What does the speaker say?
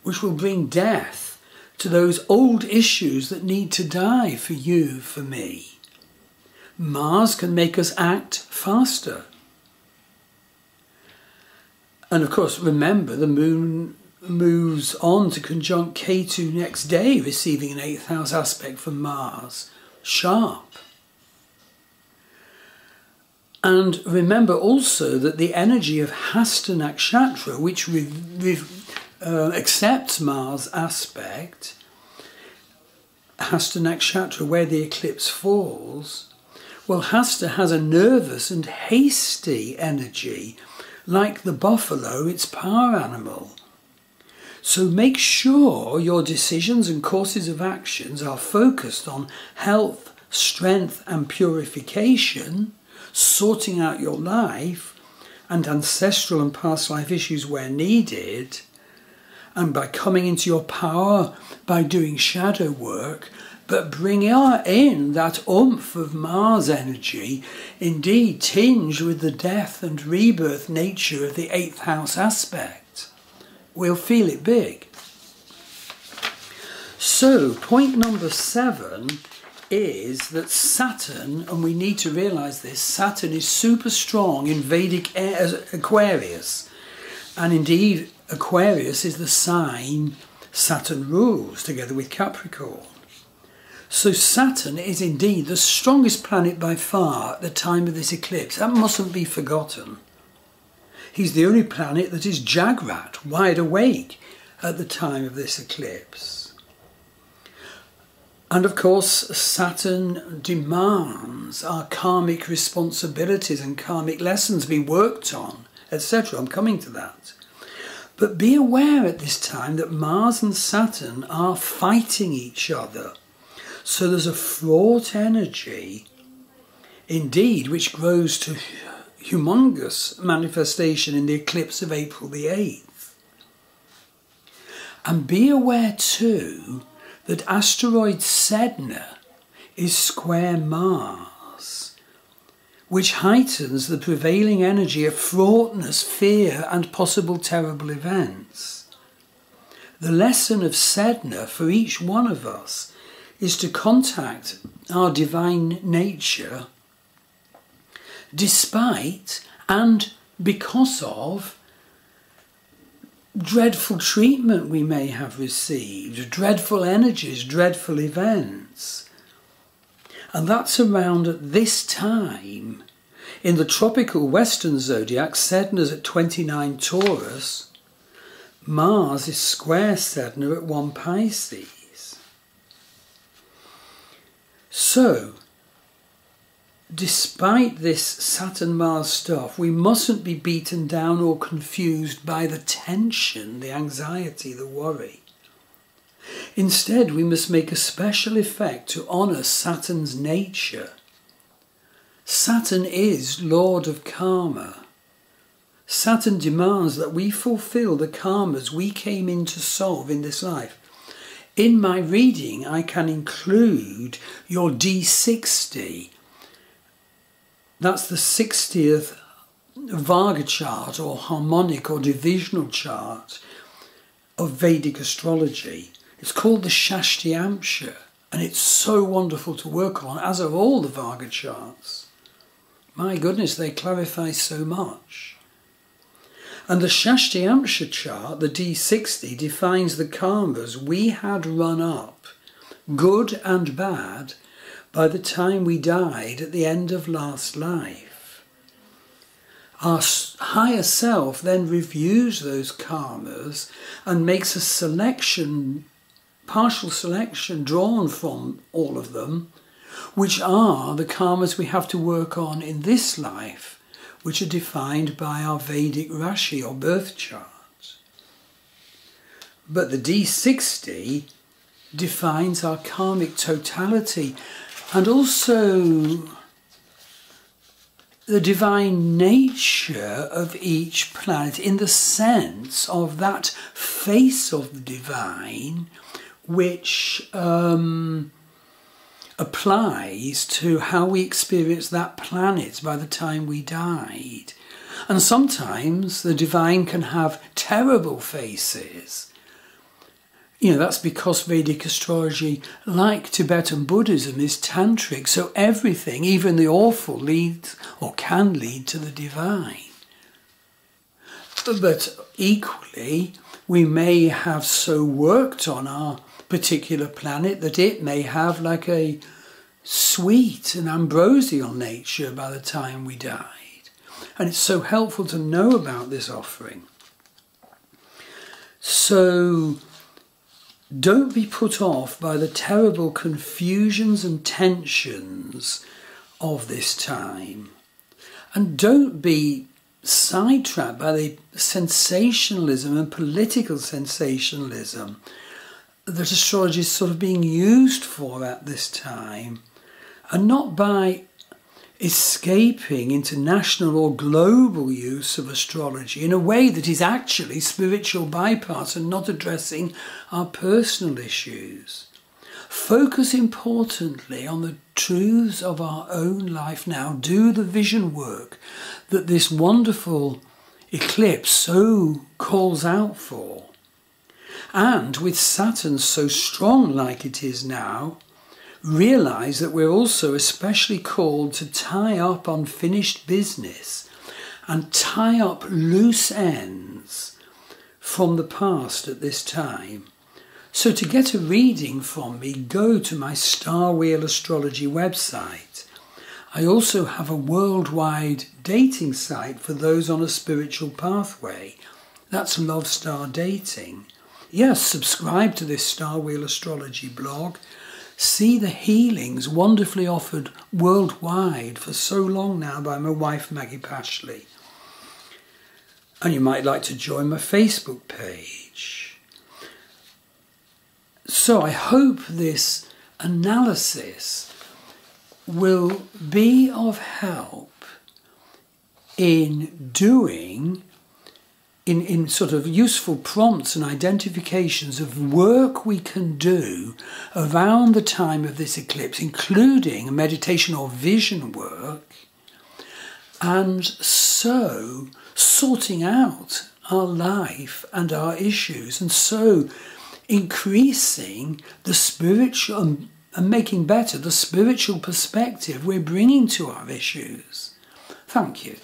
which will bring death to those old issues that need to die for you, for me. Mars can make us act faster. And of course, remember, the moon moves on to conjunct Ketu next day, receiving an 8th house aspect from Mars, sharp. And remember also that the energy of Hasta Nakshatra, which accepts Mars aspect, Hasta Nakshatra, where the eclipse falls, well, Hasta has a nervous and hasty energy, like the buffalo, its power animal. So make sure your decisions and courses of actions are focused on health, strength and purification, sorting out your life and ancestral and past life issues where needed, and by coming into your power by doing shadow work, but bring in that oomph of Mars energy, indeed tinged with the death and rebirth nature of the 8th house aspect. We'll feel it big. So, point number 7 is that Saturn, and we need to realise this, Saturn is super strong in Vedic Aquarius. And indeed, Aquarius is the sign Saturn rules, together with Capricorn. So Saturn is indeed the strongest planet by far at the time of this eclipse. That mustn't be forgotten. He's the only planet that is Jagrat, wide awake, at the time of this eclipse. And of course, Saturn demands our karmic responsibilities and karmic lessons be worked on, etc. I'm coming to that. But be aware at this time that Mars and Saturn are fighting each other. So there's a fraught energy, indeed, which grows to humongous manifestation in the eclipse of April the 8th. And be aware too that asteroid Sedna is square Mars, which heightens the prevailing energy of fraughtness, fear and possible terrible events. The lesson of Sedna for each one of us is to contact our divine nature despite and because of dreadful treatment we may have received, dreadful energies, dreadful events. And that's around at this time. In the tropical western zodiac, Sedna's at 29 Taurus, Mars is square Sedna at 1 Pisces. So, despite this Saturn-Mars stuff, we mustn't be beaten down or confused by the tension, the anxiety, the worry. Instead, we must make a special effect to honour Saturn's nature. Saturn is Lord of Karma. Saturn demands that we fulfil the karmas we came in to solve in this life. In my reading, I can include your D60. That's the 60th Varga chart or harmonic or divisional chart of Vedic astrology. It's called the Shashtiamsha, and it's so wonderful to work on, as are all the Varga charts. My goodness, they clarify so much. And the Shashtiamsha chart, the D60, defines the karmas we had run up, good and bad, by the time we died at the end of last life. Our higher self then reviews those karmas and makes a selection, partial selection drawn from all of them, which are the karmas we have to work on in this life, which are defined by our Vedic Rashi or birth chart. But the D60 defines our karmic totality and also the divine nature of each planet in the sense of that face of the divine which applies to how we experience that planet by the time we died. And sometimes the divine can have terrible faces, That's because Vedic astrology, like Tibetan Buddhism, is tantric, so everything, even the awful, leads or can lead to the divine. But equally, we may have so worked on our particular planet that it may have like a sweet and ambrosial nature by the time we died. And it's so helpful to know about this offering. So don't be put off by the terrible confusions and tensions of this time. And don't be sidetracked by the sensationalism and political sensationalism that astrology is sort of being used for at this time, and not by escaping into national or global use of astrology in a way that is actually spiritual bypass and not addressing our personal issues. Focus importantly on the truths of our own life now. Do the vision work that this wonderful eclipse so calls out for. And with Saturn so strong like it is now, realise that we're also especially called to tie up unfinished business and tie up loose ends from the past at this time. So to get a reading from me, go to my Star Wheel Astrology website. I also have a worldwide dating site for those on a spiritual pathway. That's Love Star Dating. Yes, subscribe to this Star Wheel Astrology blog. See the healings wonderfully offered worldwide for so long now by my wife Maggie Pashley. And you might like to join my Facebook page. So I hope this analysis will be of help in doing, in sort of useful prompts and identifications of work we can do around the time of this eclipse, including meditation or vision work, and so sorting out our life and our issues, and so increasing the spiritual and making better the spiritual perspective we're bringing to our issues. Thank you.